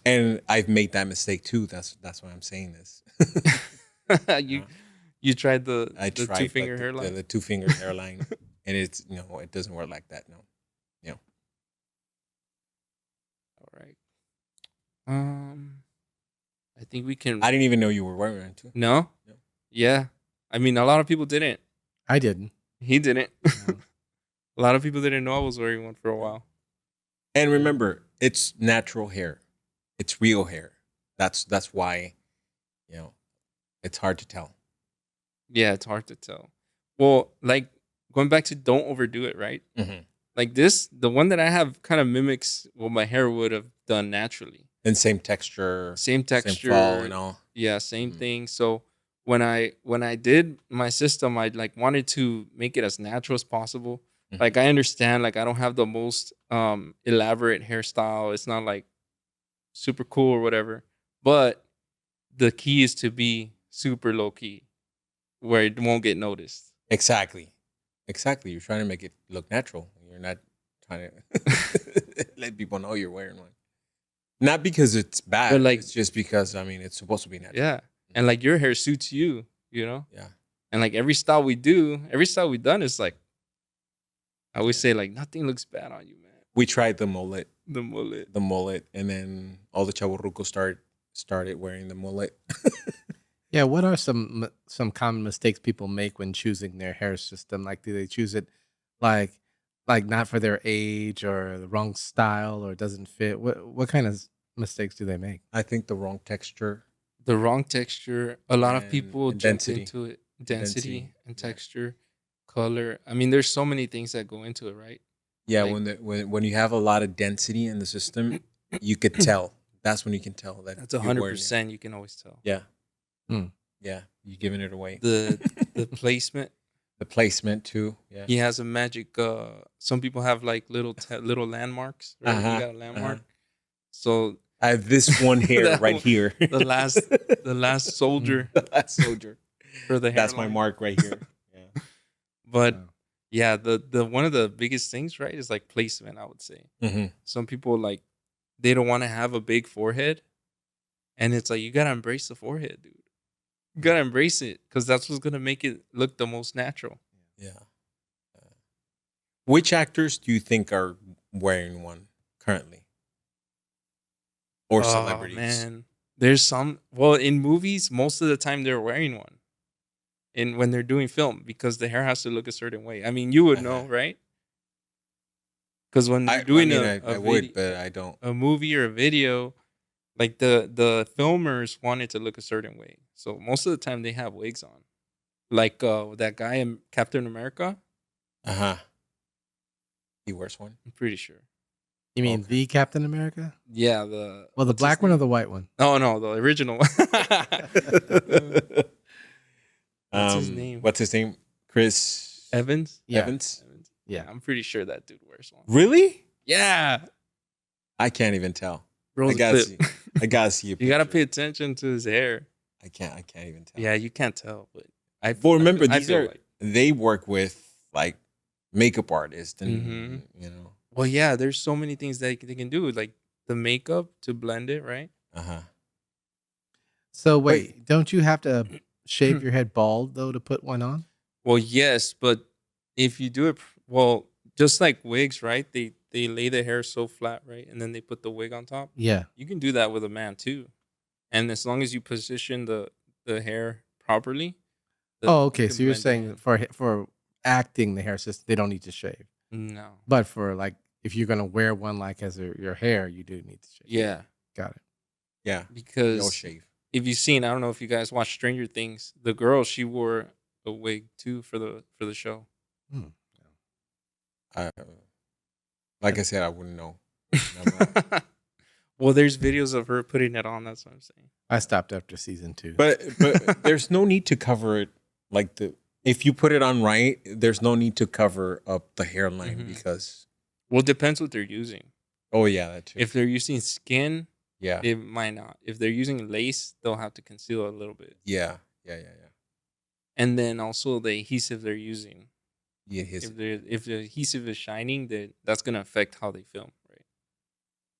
and I've made that mistake too. That's why I'm saying this. you you tried I the tried 2-finger hairline? the 2 finger hairline, and it's it doesn't work like that. No, All right. I think we can. I didn't even know you were wearing it too. No? No. Yeah. I mean, a lot of people didn't. I didn't. He didn't. No. A lot of people didn't know I was wearing one for a while. And remember, it's natural hair. It's real hair. That's why, it's hard to tell. Yeah, it's hard to tell. Well, like going back to don't overdo it, right? Like this, the one that I have kind of mimics what my hair would have done naturally. And same texture, Same texture, same fall and all. Yeah, same thing. So when I did my system, I like wanted to make it as natural as possible. Like I understand, like I don't have the most elaborate hairstyle. It's not like super cool or whatever. But the key is to be super low key, where it won't get noticed. Exactly. You're trying to make it look natural. You're not trying to let people know you're wearing one. Not because it's bad. But, like- it's just because it's supposed to be natural. Yeah. And like your hair suits you, you know? Yeah. And like every style we've done is like, I always say like nothing looks bad on you, man. We tried the mullet, The mullet. and then all the chavorrucos started wearing the mullet. Yeah, what are some common mistakes people make when choosing their hair system? Like, do they choose it like not for their age or the wrong style or it doesn't fit? What kind of mistakes do they make? I think the wrong texture. The wrong texture. A lot of And- people and jump density. into it. Density, Density and yeah. texture, color. I mean, there's so many things that go into it, right? Yeah, Like- when you have a lot of density in the system, you could tell. That's when you can tell that That's you're wearing it. 100%. You can always tell. Yeah. Hmm. Yeah, you're giving it away. The placement. The placement too. Yeah. He has a magic. Some people have like little landmarks. Right? Uh-huh, You got a landmark. So I have this one hair That right one- here. the last soldier The last soldier. for the That's my hairline. mark right here. Yeah. But Wow. yeah, the one of the biggest things, right, is like placement. I would say Mm-hmm. some people like they don't want to have a big forehead, and it's like you gotta embrace the forehead, dude. You gotta embrace it because that's what's gonna make it look the most natural. Yeah. Which actors do you think are wearing one currently? Or celebrities? Oh, man, there's some. Well, in movies, most of the time they're wearing one. And when they're doing film, because the hair has to look a certain way. I mean, you would know, right? Because when you're doing I would, but I don't. a movie or a video, like the filmers want it to look a certain way. So most of the time they have wigs on. Like that guy in Captain America, Uh-huh. He wears one. I'm pretty sure. You mean Okay. the Captain America? Yeah, Well, the what's his black one or name? the white one? Oh no, the original one. What's his name? What's his name? Chris Evans? Yeah. Evans? Yeah. I'm pretty sure that dude wears one. Really? Yeah. I can't even tell. Bro, I gotta see. I gotta see a You gotta picture. pay attention to his hair. I can't even tell. Yeah, you can't tell, but I. Well, remember, I these feel are like- they work with like makeup artists and Mhm. you know. Well, yeah. There's so many things that they can do, like the makeup to blend it, right? Uh-huh. So wait, don't you have to shave your head bald though to put one on? Well, yes, but if you do it, well, just like wigs, right? They lay the hair so flat, right, and then they put the wig on top. Yeah. You can do that with a man too, and as long as you position the hair properly. Oh, you okay. can So you're blend it saying in. for acting the hair system, they don't need to shave. No. But for like, if you're gonna wear one like as your hair, you do need to shave. Yeah, Got it. Yeah. because No shave. if you've seen, I don't know if you guys watch Stranger Things. The girl, she wore a wig too for the show. Like I said, I wouldn't know. I'm not- Well, there's videos of her putting it on. That's what I'm saying. I stopped after season 2. But there's no need to cover it like the if you put it on right, there's no need to cover up the hairline Mhm. because Well, it depends what they're using. oh yeah, that too. If they're using skin, yeah. they might not. If they're using lace, they'll have to conceal a little bit. Yeah. And then also the adhesive they're using. Yeah, his If the adhesive is shining, then that's gonna affect how they film, right?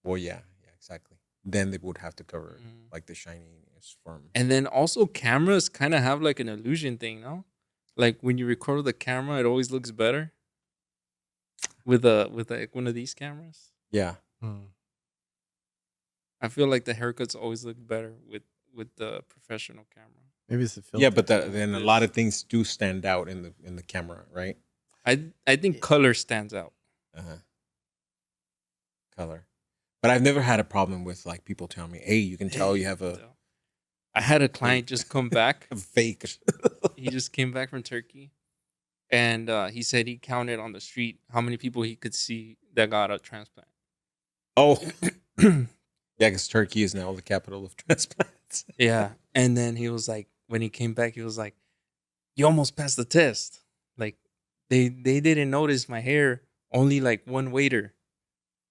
well yeah, exactly. Then they would have to cover Mhm. like the shininess from And then also cameras kind of have like an illusion thing, no? Like when you record with the camera, it always looks better with like one of these cameras. yeah. I feel like the haircuts always look better with the professional camera. Maybe it's a filter. Yeah, but Yeah, then a it lot is. of things do stand out in the camera, right? I think color stands out. Uh-huh. Color. But I've never had a problem with like people telling me, "Hey, you can tell you have a I had a client just come back. fake." He just came back from Turkey, and he said he counted on the street how many people he could see that got a transplant. Oh, yeah, because Turkey is now the capital of transplants. Yeah, and then he was like, when he came back, he was like, "You almost passed the test." Like they didn't notice my hair. Only like one waiter.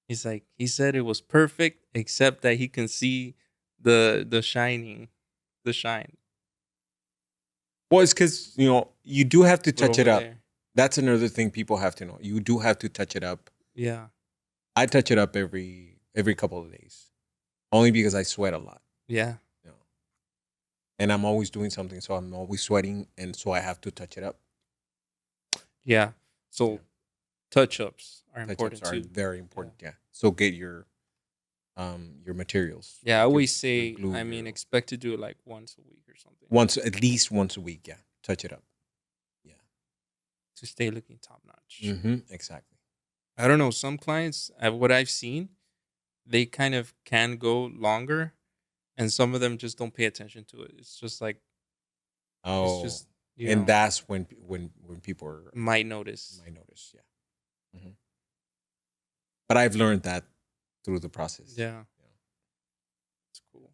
He's like, he said it was perfect except that he can see the shining, the shine. Well, it's because you do have to But touch it over up. there, That's another thing people have to know. You do have to touch it up. yeah, I touch it up every couple of days, only because I sweat a lot. yeah, You know, and I'm always doing something, so I'm always sweating, and so I have to touch it up. yeah. So Yeah. touch ups are Touch important ups are too. very important. Yeah. So get your materials. Yeah, I your- always your say, glue, I mean, your- expect to do it like once a week or something once at least once a week. Yeah, touch it up. Yeah. to stay looking top notch. Exactly. I don't know. Some clients, what I've seen, they kind of can go longer, and some of them just don't pay attention to it. It's just like it's Oh, just and that's when people might notice. might notice. Yeah. But I've learned that through the process. Yeah, it's cool.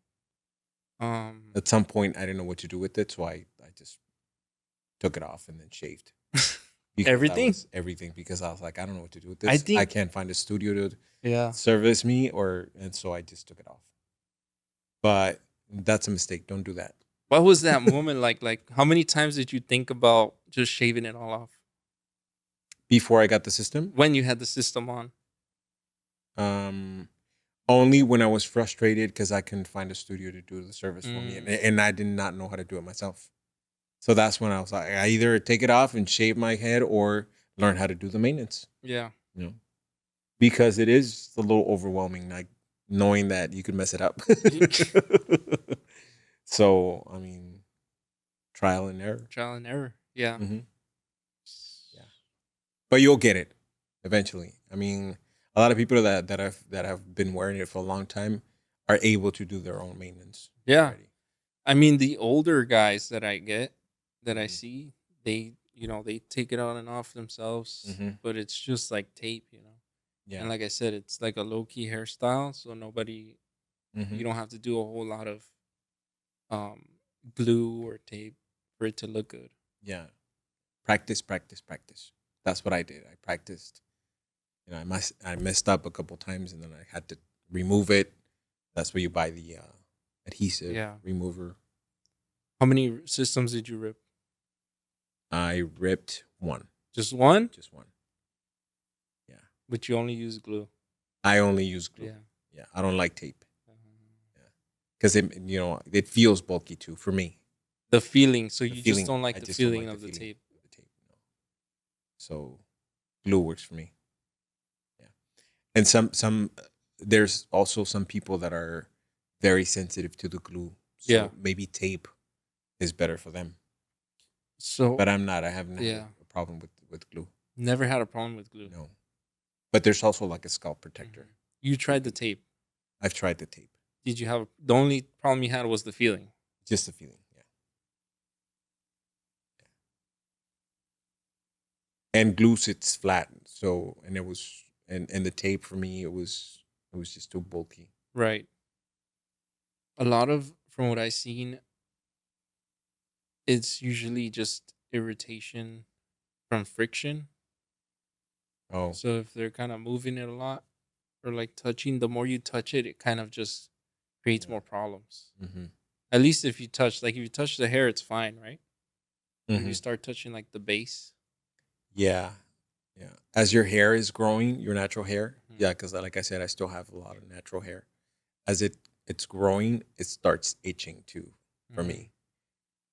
At some point, I didn't know what to do with it, so I just took it off and then shaved. Because Everything? everything because I was like, I don't know what to do with this. I think- I can't find a studio to Yeah, service me, and so I just took it off. But that's a mistake. Don't do that. what was that moment like? Like, how many times did you think about just shaving it all off Before I got the system, when you had the system on? only when I was frustrated because I couldn't find a studio to do the service for me, Mm. and I did not know how to do it myself. So that's when I was like, I either take it off and shave my head or learn how to do the maintenance. Yeah, Because it is a little overwhelming, like knowing that you could mess it up. So I mean, trial and error. trial and error. Yeah, Mhm. Yeah, but you'll get it eventually. I mean, a lot of people that have been wearing it for a long time are able to do their own maintenance. Yeah. already. I mean, the older guys that I Mhm. see, they take it on and off themselves, Mhm. but it's just like tape. Yeah. And like I said, it's like a low key hairstyle, so Mhm. you don't have to do a whole lot of um glue or tape for it to look good. Yeah. Practice, practice, practice. That's what I did. I practiced. I messed up a couple times, and then I had to remove it. That's where you buy the adhesive Yeah. remover. How many systems did you rip? I ripped one, Just one? just one. Yeah. But you only use glue. I only use glue. Yeah. Yeah. I don't like tape because it feels bulky too for me. The feeling. So The you feeling, just don't like I the just don't feeling like of the tape. of the tape. No. So glue works for me. Yeah. And there's also some people that are very sensitive to the glue. So Yeah. maybe tape is better for them. So But I'm not. I haven't had Yeah. a problem with glue. never had a problem with glue. No. But there's also like a scalp protector. Mhm. You tried the tape. I've tried the tape. Did you have the only problem you had was the feeling? Just the feeling. Yeah. And glue sits flat. So and the tape for me it was just too bulky. Right. A lot of, from what I've seen, it's usually just irritation from friction. Oh. So if they're kind of moving it a lot or like touching, the more you touch it, it kind of just creates Yeah. more problems. Mm-hmm. At least if you touch, like if you touch the hair, it's fine, right? If Mm-hmm. you start touching like the base. Yeah. Yeah. As your hair is growing, your natural hair. Mhm. Yeah, because like I said, I still have a lot of natural hair. As it's growing, it starts itching too for Mhm. me.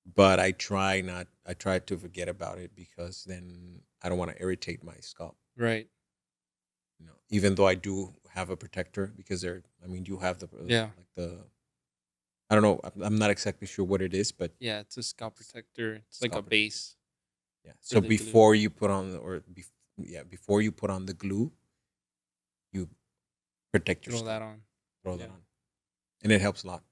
But I try to forget about it because then I don't want to irritate my scalp. Right. Even though I do have a protector because you have the Yeah. like the I don't know. I'm not exactly sure what it is, but Yeah. It's a scalp protector. It's like a scalp protector. base Yeah. for So the glue. before you put on the glue, you protect your Throw that scalp. on. Throw Yeah. that on, and it helps a lot.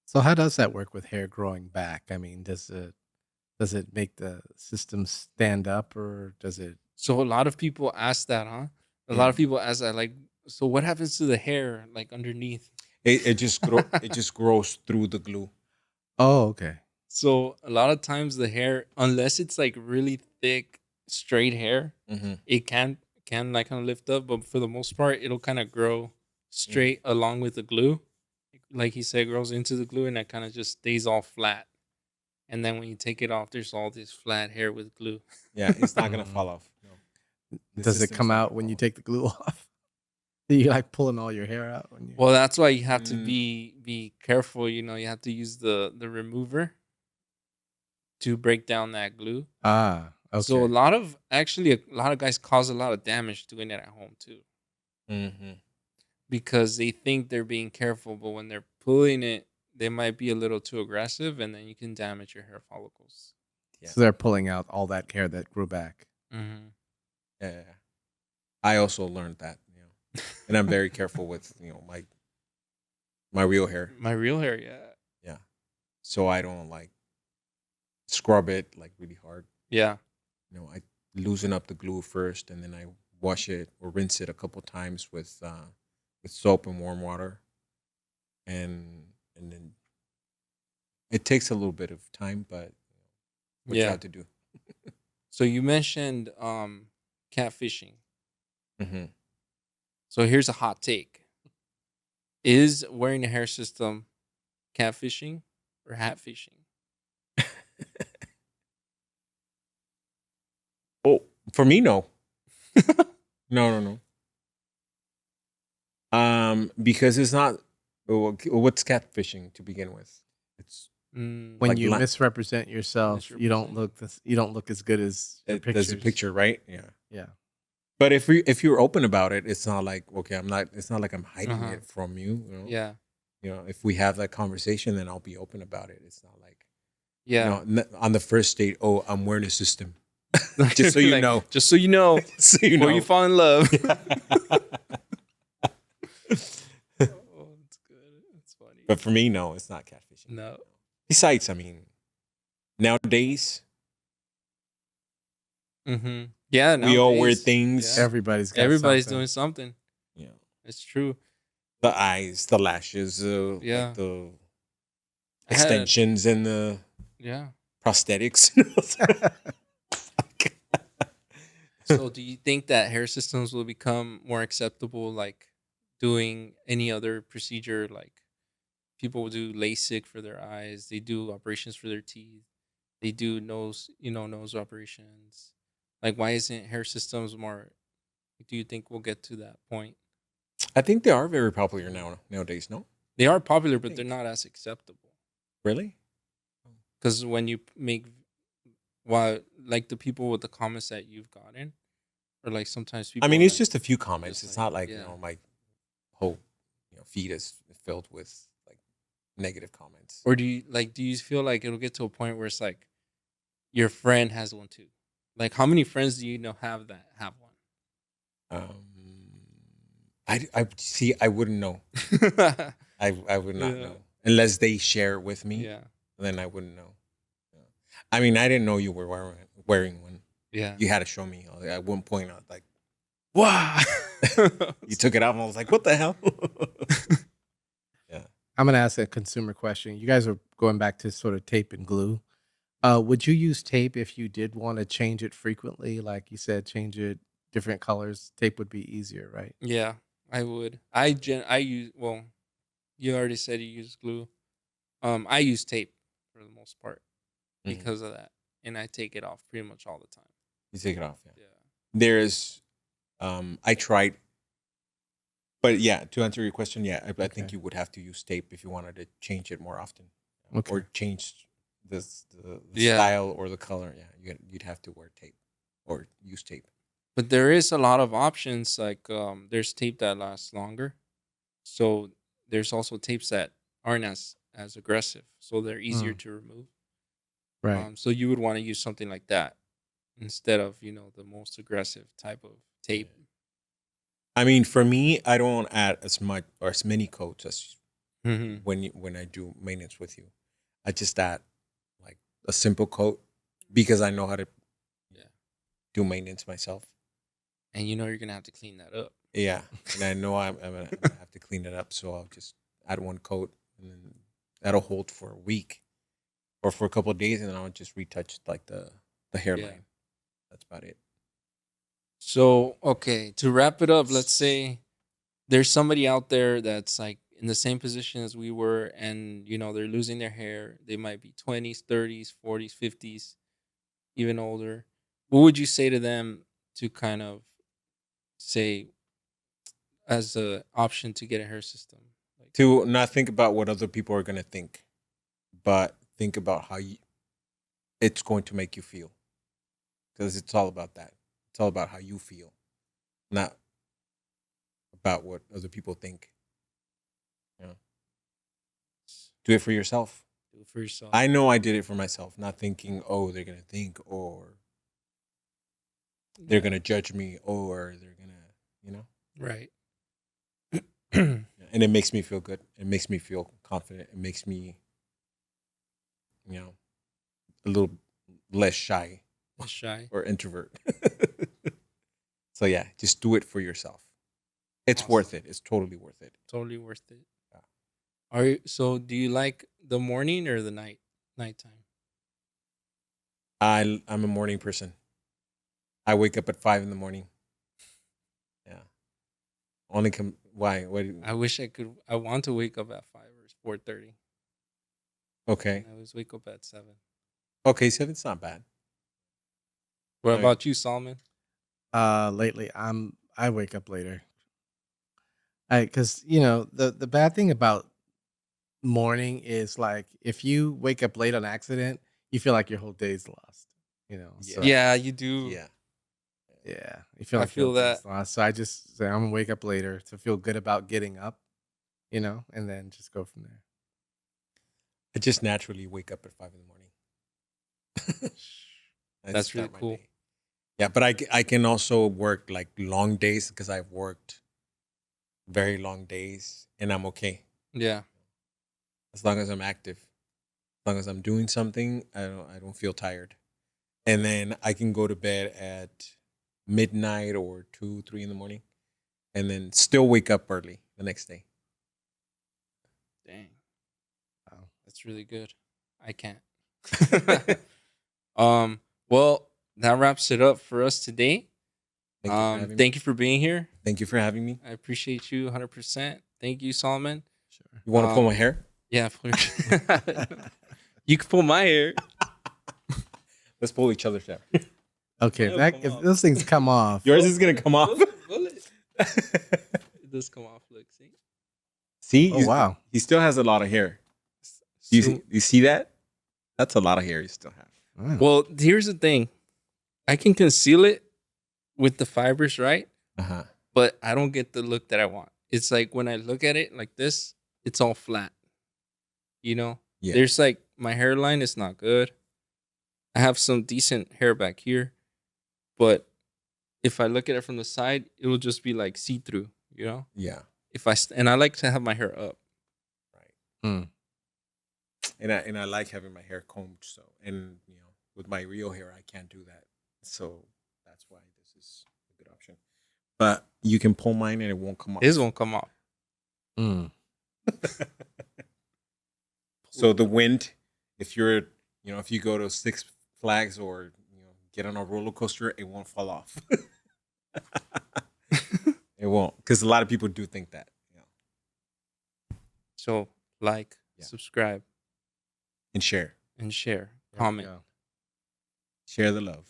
So how does that work with hair growing back? I mean, does it make the system stand up, or does it? So a lot of people ask that, huh? A lot Yeah. of people ask that, like, so what happens to the hair, like underneath? It just it just grows through the glue. Oh, okay. So a lot of times the hair, unless it's like really thick, straight hair, Mm-hmm. it can like kind of lift up, but for the most part, it'll kind of grow straight along with the glue. Like he said, grows into the glue, and that kind of just stays all flat. And then when you take it off, there's all this flat hair with glue. Yeah, it's not gonna Mm. fall off. No. The Does it system's come not out gonna when fall you off. take the glue off? You like pulling all your hair out when you? Well, that's why you have to Mm. be careful. You know, you have to use the remover to break down that glue. Ah, So okay. a lot of guys cause a lot of damage doing it at home too, Mm-hmm. because they think they're being careful, but when they're pulling it, they might be a little too aggressive, and then you can damage your hair follicles. Yeah. So they're pulling out all that hair that grew back. Mm-hmm. Yeah. I also learned that, and I'm very careful with my real hair. My real hair, yeah, Yeah. So I don't like scrub it like really hard. yeah. I loosen up the glue first, and then I wash it or rinse it a couple times with soap and warm water, and then it takes a little bit of time, but what you Yeah. have to do. So you mentioned catfishing. Mm-hmm. So here's a hot take: is wearing a hair system catfishing or hat fishing? Oh, for me, no, no. Because it's not. What's catfishing to begin with? It's Mm, When like you misrepresent yourself, you don't Misrepresent. you don't look as good as your there's a pictures. picture, right? Yeah. Yeah. But if you're open about it, it's not like okay, I'm not. It's not like I'm hiding Uh-huh. it from you. Yeah, If we have that conversation, then I'll be open about it. It's not like yeah. on the first date. Oh, I'm wearing a system, just so you Like, know. just so you know, So you before know. you fall in love. Oh, that's good. That's funny. But for me, no, it's not catfishing. No. Besides, I mean, nowadays Mm-hmm. Yeah, we all wear nowadays, things. yeah. Everybody's got Everybody's something. doing something. Yeah. It's true. The eyes, the lashes, Yeah. like the I had- extensions and the Yeah. prosthetics. So, do you think that hair systems will become more acceptable, like doing any other procedure? Like people will do LASIK for their eyes, they do operations for their teeth, they do nose operations. Like, why isn't hair systems more? Do you think we'll get to that point? I think they are very popular nowadays. No, They are popular, but they're Think. not as acceptable. really? Because when you make, why, like the people with the comments that you've gotten, or like sometimes people. I mean, it's like, just a few comments. just It's like, not like yeah. my whole feed is filled with like negative comments. Or do you feel like it'll get to a point where it's like your friend has one too? Like, how many friends do you know have one? I see. I wouldn't know. I would not Yeah. know unless they share with me. Yeah. Then I wouldn't know. Yeah. I mean, I didn't know you were wearing one. Yeah. You had to show me. At one point, I was like, Wow. you took it off, and I was like, what the hell? I'm gonna ask a consumer question. You guys are going back to sort of tape and glue. Would you use tape if you did want to change it frequently? Like you said, change it different colors. Tape would be easier, right? Yeah, I would. I use, well, you already said you use glue. I use tape for the most part Mhm. because of that, and I take it off pretty much all the time. You take it off. Yeah. Yeah. There's, I tried, but yeah, to answer your question, yeah, I think Okay. you would have to use tape if you wanted to change it more often, Okay. or change the Yeah. style or the color. Yeah, you'd have to wear tape or use tape. But there is a lot of options. Like there's tape that lasts longer. So there's also tapes that aren't as aggressive. So they're easier Mm, to remove. right. So you would want to use something like that instead of, the most aggressive type of tape. I mean, for me, I don't add as much or as many coats as Hmm. when I do maintenance with you. I just add like a simple coat because I know how to Yeah. do maintenance myself. And you're gonna have to clean that up. Yeah, and I know I'm gonna have to clean it up, so I'll just add one coat, and then that'll hold for a week or for a couple of days, and then I'll just retouch like the hairline. That's about it. So, okay, to wrap it up, let's say there's somebody out there that's like in the same position as we were, and they're losing their hair. They might be 20s, 30s, 40s, 50s, even older. What would you say to them to kind of say as a option to get a hair system? Like, To not think about what other people are gonna think, but think about how it's going to make you feel, because it's all about that. It's all about how you feel, not about what other people think. You know, do it for yourself. do it for yourself. I know I did it for myself, not thinking, oh, they're gonna think, or they're Yeah, gonna judge me, or they're gonna, you know. right. And it makes me feel good. It makes me feel confident. It makes me, you know, a little less shy Less shy. or introvert. So yeah, just do it for yourself. It's Awesome. worth it. It's totally worth it. Totally worth it. Yeah. So do you like the morning or the nighttime? I'm a morning person. I wake up at 5 in the morning. Yeah. Only come. Why? What? I wish I could. I want to wake up at 5 or 4:30. Okay. I always wake up at 7. Okay. So it's not bad. What I mean, about you, Solomon? Lately I wake up later. Because the bad thing about morning is like if you wake up late on accident, you feel like your whole day's lost. Yeah. So Yeah, you do. yeah. yeah, you feel I like your feel whole that. day's lost. So I just say I'm gonna wake up later to feel good about getting up, and then just go from there. I just naturally wake up at 5 in the morning. I That's really start my cool. day. Yeah, but I can also work like long days because I've worked very long days and I'm okay Yeah. as long as I'm active, as long as I'm doing something. I don't feel tired, and then I can go to bed at midnight or 2, 3 in the morning, and then still wake up early the next day. Dang. Wow. That's really good. I can't. um. Well, that wraps it up for us today. Thank you for having me. Thank you for being here. Thank you for having me. I appreciate you 100%. Thank you, Solomon. Sure. You want to pull my hair? Yeah, you can pull my hair. Let's pull each other's hair. Okay, It'll come if off. those things come off, Yours is gonna come off. Bullet. It does come off. Look, see. See? oh wow, He still has a lot of hair. You see that? That's a lot of hair you still have. wow. Well, here's the thing. I can conceal it with the fibers, right? Uh-huh. But I don't get the look that I want. It's like when I look at it like this, it's all flat. Yeah. There's like my hairline is not good. I have some decent hair back here, but if I look at it from the side, it will just be like see through. Yeah. And I like to have my hair up. Right. Mm. And I like having my hair combed, so, and with my real hair I can't do that. So that's why this is a good option. But you can pull mine and it won't come off. His won't come off. Mm. So the wind, if you're, if you go to Six Flags or get on a roller coaster, it won't fall off. It won't, because a lot of people do think that. So like, Yeah. subscribe, And share and share, There we comment. go. the love.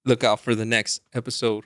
Look out for the next episode.